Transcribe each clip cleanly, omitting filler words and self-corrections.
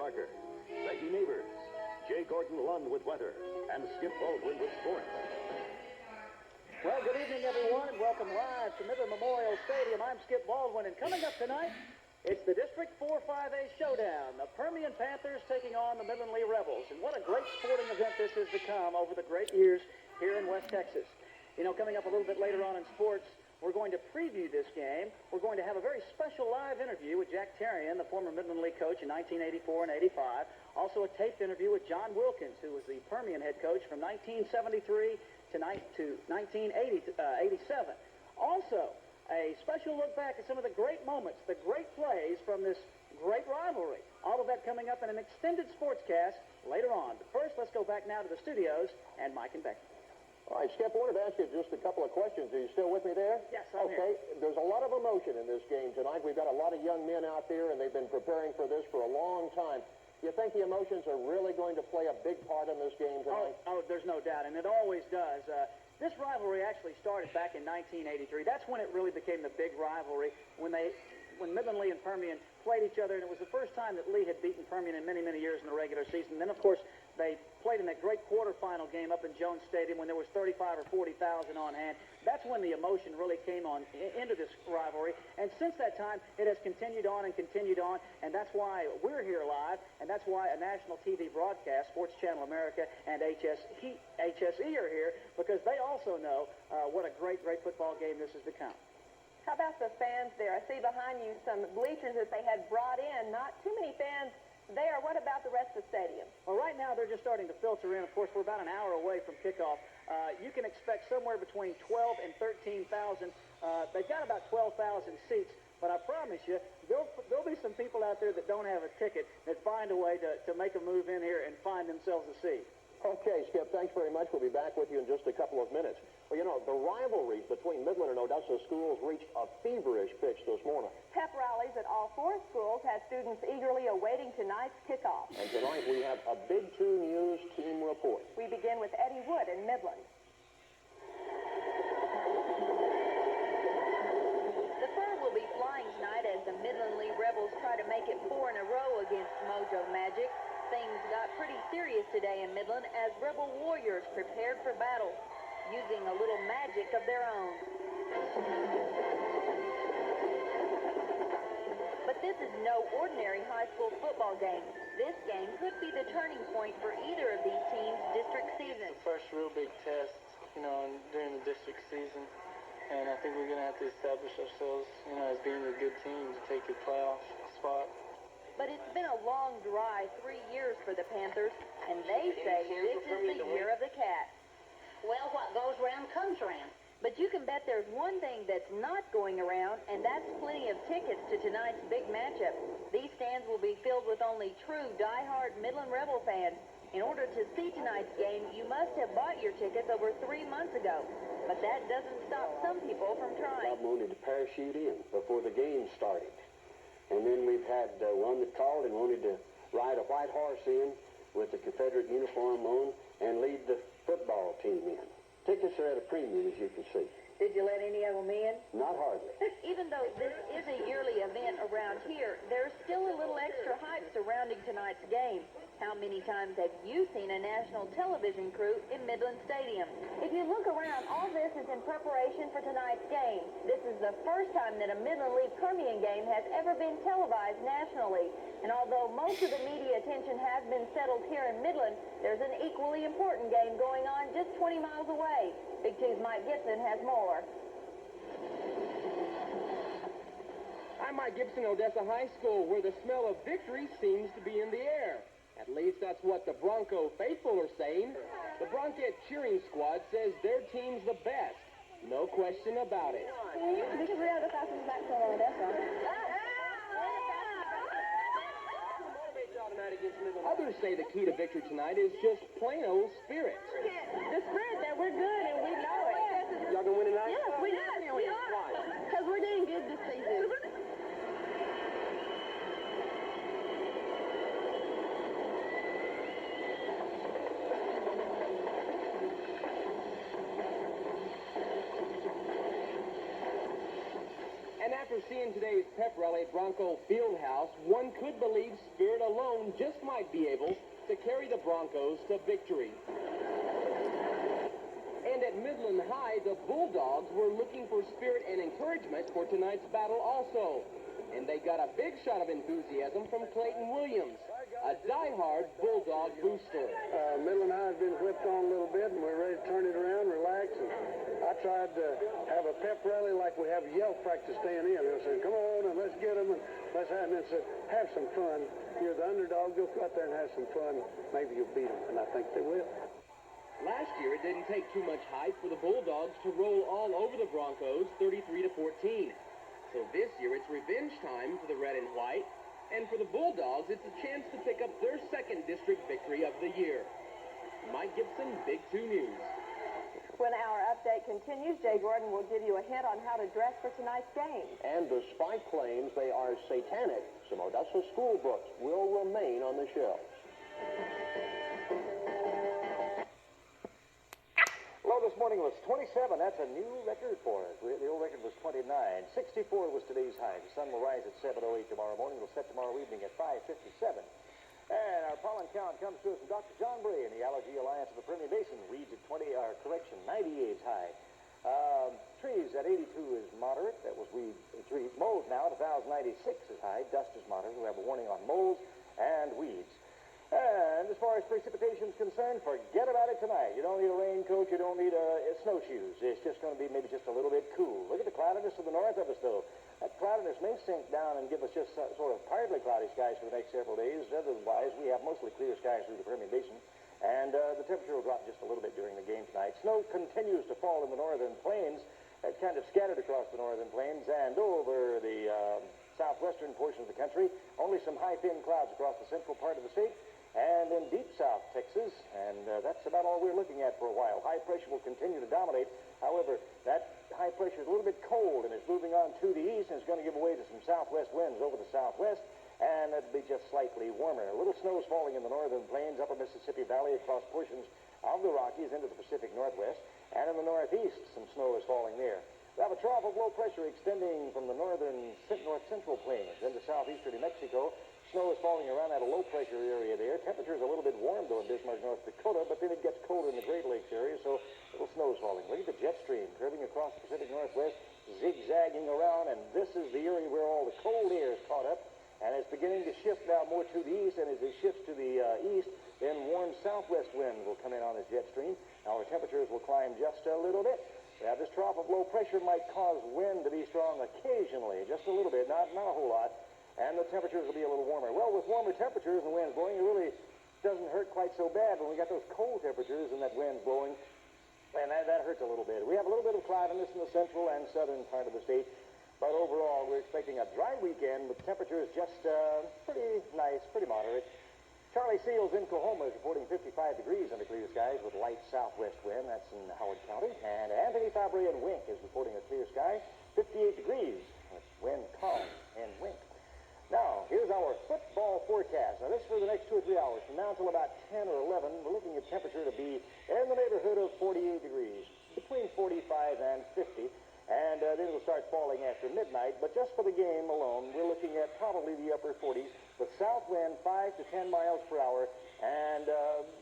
Parker, Becky Neighbors, Jay Gordon Lunn with weather, and Skip Baldwin with sports. Well, good evening, everyone, and welcome live to Midland Memorial Stadium. I'm Skip Baldwin, and coming up tonight, it's the District 4-5A Showdown. The Permian Panthers taking on the Midland Lee Rebels. And what a great sporting event this has become over the great years here in West Texas. You know, coming up a little bit later on in sports, we're going to preview this game. We're going to have a very special live interview with Jack Terrian, the former Midland Lee coach in 1984 and 85. Also a taped interview with John Wilkins, who was the Permian head coach from 1973 to 1987. Also, a special look back at some of the great moments, the great plays from this great rivalry. All of that coming up in an extended sportscast later on. But first, let's go back now to the studios and Mike and Becky. All right, Skip, I wanted to ask you just a couple of questions. Are you still with me there? Yes, I'm here. Okay, there's a lot of emotion in this game tonight. We've got a lot of young men out there, and they've been preparing for this for a long time. Do you think the emotions are really going to play a big part in this game tonight? Oh, there's no doubt, and it always does. This rivalry actually started back in 1983. That's when it really became the big rivalry, when Midland Lee and Permian played each other, and it was the first time that Lee had beaten Permian in many, many years in the regular season. Then, of course, they played in that great quarterfinal game up in Jones Stadium when there was 35 or 40,000 on hand. That's when the emotion really came on into this rivalry. And since that time, it has continued on, and that's why we're here live, and that's why a national TV broadcast, Sports Channel America and HSE are here, because they also know what a great, great football game this has become. How about the fans there? I see behind you some bleachers that they had brought in. Not too many fans there. What about the rest of the stadium? Well, right now they're just starting to filter in. Of course, we're about an hour away from kickoff. You can expect somewhere between 12 and 13,000. They've got about 12,000 seats, but I promise you, there'll be some people out there that don't have a ticket that find a way to make a move in here and find themselves a seat. Okay, Skip, thanks very much. We'll be back with you in just a couple of minutes. Well, you know, the rivalries between Midland and Odessa schools reached a feverish pitch this morning. Pep rallies at all four schools had students eagerly awaiting tonight's kickoff. And tonight we have a Big 2 News team report. We begin with Eddie Wood in Midland. The Fur will be flying tonight as the Midland Lee Rebels try to make it 4 in a row against Mojo Magic. Things got pretty serious today in Midland as Rebel warriors prepared for battle, using a little magic of their own. But this is no ordinary high school football game. This game could be the turning point for either of these teams' district season. It's the first real big test, during the district season. And I think we're going to have to establish ourselves, as being a good team to take a playoff spot. But it's been a long, dry 3 years for the Panthers, and they say this is the year of the cat. Well, what goes around comes around. But you can bet there's one thing that's not going around, and that's plenty of tickets to tonight's big matchup. These stands will be filled with only true die-hard Midland Rebel fans. In order to see tonight's game, you must have bought your tickets over 3 months ago. But that doesn't stop some people from trying. I wanted to parachute in before the game started. And then we've had one that called and wanted to ride a white horse in with the Confederate uniform on and lead the football team in. Tickets are at a premium, as you can see. Did you let any of them in? Not hardly. Even though this is a yearly event around here, there's still a little extra hype surrounding tonight's game. How many times have you seen a national television crew in Midland Stadium? If you look around, all this is in preparation for tonight's game. This is the first time that a Midland Lee Permian game has ever been televised nationally. And although most of the media attention has been settled here in Midland, there's an equally important game going on just 20 miles away. Big 2's Mike Gibson has more. I'm Mike Gibson, Odessa High School, where the smell of victory seems to be in the air. At least that's what the Bronco faithful are saying. The Bronquette cheering squad says their team's the best. No question about it. Because we are the fastest back to Odessa. Others say the key to victory tonight is just plain old spirit. The spirit that we're good and we know it. Y'all gonna win tonight? Yes, we are. We are. Why? Because we're getting good this season. And after seeing today's pep rally at Bronco Fieldhouse, one could believe spirit alone just might be able to carry the Broncos to victory. And at Midland High, the Bulldogs were looking for spirit and encouragement for tonight's battle also. And they got a big shot of enthusiasm from Clayton Williams, a diehard Bulldog booster. Midland High has been whipped on a little bit, and we're ready to turn it around, relax. And I tried to have a pep rally like we have yell practice staying in. I said, come on, and let's get them, and let's have, and then said, have some fun. You're the underdog. Go out there and have some fun. Maybe you'll beat them, and I think they will. Last year, it didn't take too much hype for the Bulldogs to roll all over the Broncos 33-14. So this year, it's revenge time for the red and white. And for the Bulldogs, it's a chance to pick up their second district victory of the year. Mike Gibson, Big 2 News. When our update continues, Jay Gordon will give you a hint on how to dress for tonight's game. And despite claims they are satanic, some Odessa school books will remain on the shelves. Low this morning was 27. That's a new record for us. The old record was 29. 64 was today's high. The sun will rise at 7:08 tomorrow morning. It'll set tomorrow evening at 5:57. And our pollen count comes to us from Dr. John Bray in the Allergy Alliance of the Permian Basin. Weeds at 98 is high. Trees at 82 is moderate. That was weed trees. Moles now at 1,096 is high. Dust is moderate. We have a warning on moles and weeds. And as far as precipitation is concerned, forget about it tonight. You don't need a raincoat. You don't need snowshoes. It's just going to be maybe just a little bit cool. Look at the cloudiness to the north of us, though. That cloudiness may sink down and give us just sort of partly cloudy skies for the next several days. Otherwise, we have mostly clear skies through the Permian Basin. And the temperature will drop just a little bit during the game tonight. Snow continues to fall in the northern plains. It's kind of scattered across the northern plains and over the southwestern portion of the country. Only some high, thin clouds across the central part of the state. And in deep south Texas, and that's about all we're looking at for a while. High pressure will continue to dominate. However, that high pressure is a little bit cold, and it's moving on to the east, and it's going to give way to some southwest winds over the southwest, and it'll be just slightly warmer. A little snow is falling in the northern plains, upper Mississippi Valley, across portions of the Rockies into the Pacific Northwest, and in the northeast, some snow is falling there. We have a trough of low pressure extending from the northern north-central plains into southeastern New Mexico. Snow is falling around that low pressure area there. Temperature is a little bit warm, though, in Bismarck, North Dakota, but then it gets colder in the Great Lakes area, so a little snow is falling. Look at the jet stream curving across the Pacific Northwest, zigzagging around, and this is the area where all the cold air is caught up, and it's beginning to shift now more to the east, and as it shifts to the east, then warm southwest winds will come in on this jet stream. Now our temperatures will climb just a little bit. Now, this trough of low pressure might cause wind to be strong occasionally, just a little bit, not a whole lot. And the temperatures will be a little warmer. Well, with warmer temperatures and winds blowing, it really doesn't hurt quite so bad when we got those cold temperatures and that wind's blowing. And that hurts a little bit. We have a little bit of cloudiness in the central and southern part of the state. But overall, we're expecting a dry weekend with temperatures just pretty nice, pretty moderate. Charlie Seals in Coahoma is reporting 55 degrees under clear skies with light southwest wind. That's in Howard County. And Anthony Fabre in Wink is reporting a clear sky, 58 degrees. That's wind calm in Wink. Now, here's our football forecast. Now, this is for the next 2 or 3 hours. From now until about 10 or 11, we're looking at temperature to be in the neighborhood of 48 degrees, between 45 and 50. And then it'll start falling after midnight. But just for the game alone, we're looking at probably the upper 40s, with south wind 5 to 10 miles per hour, and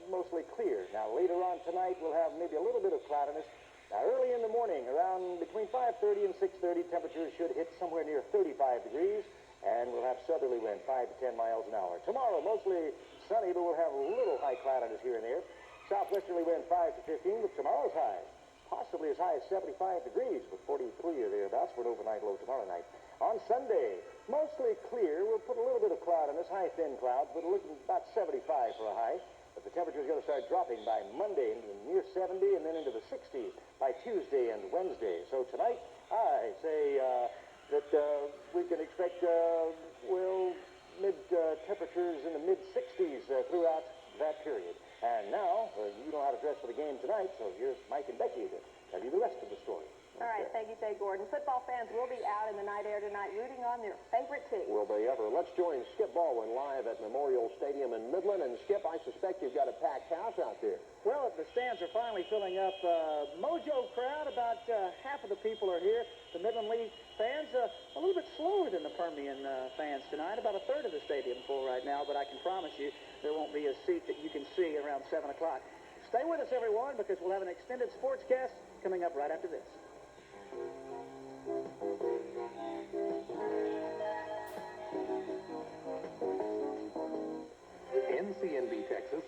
mostly clear. Now, later on tonight, we'll have maybe a little bit of cloudiness. Now, early in the morning, around between 5:30 and 6:30, temperatures should hit somewhere near 35 degrees. And we'll have southerly wind, 5 to 10 miles an hour. Tomorrow, mostly sunny, but we'll have a little high cloudiness here and there. Southwesterly wind, 5 to 15, with tomorrow's high, possibly as high as 75 degrees, with 43 or thereabouts for an overnight low tomorrow night. On Sunday, mostly clear. We'll put a little bit of cloudiness, high thin clouds, but looking about 75 for a high. But the temperature is going to start dropping by Monday into near 70 and then into the 60s by Tuesday and Wednesday. So tonight, I say that we can expect, temperatures in the mid-60s throughout that period. And now, you know how to dress for the game tonight, so here's Mike and Becky to tell you the rest of the story. All right, thank you, Jay Gordon. Football fans will be out in the night air tonight rooting on their favorite team. Will they ever? Let's join Skip Baldwin live at Memorial Stadium in Midland. And Skip, I suspect you've got a packed house out there. Well, the stands are finally filling up. Mojo crowd, about half of the people are here. The Midland League fans, a little bit slower than the Permian fans tonight. About a third of the stadium full right now, but I can promise you there won't be a seat that you can see around 7 o'clock. Stay with us, everyone, because we'll have an extended sportscast coming up right after this. NCNB Texas.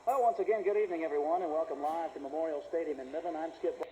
Well, once again, good evening, everyone, and welcome live to Memorial Stadium in Midland. I'm Skip.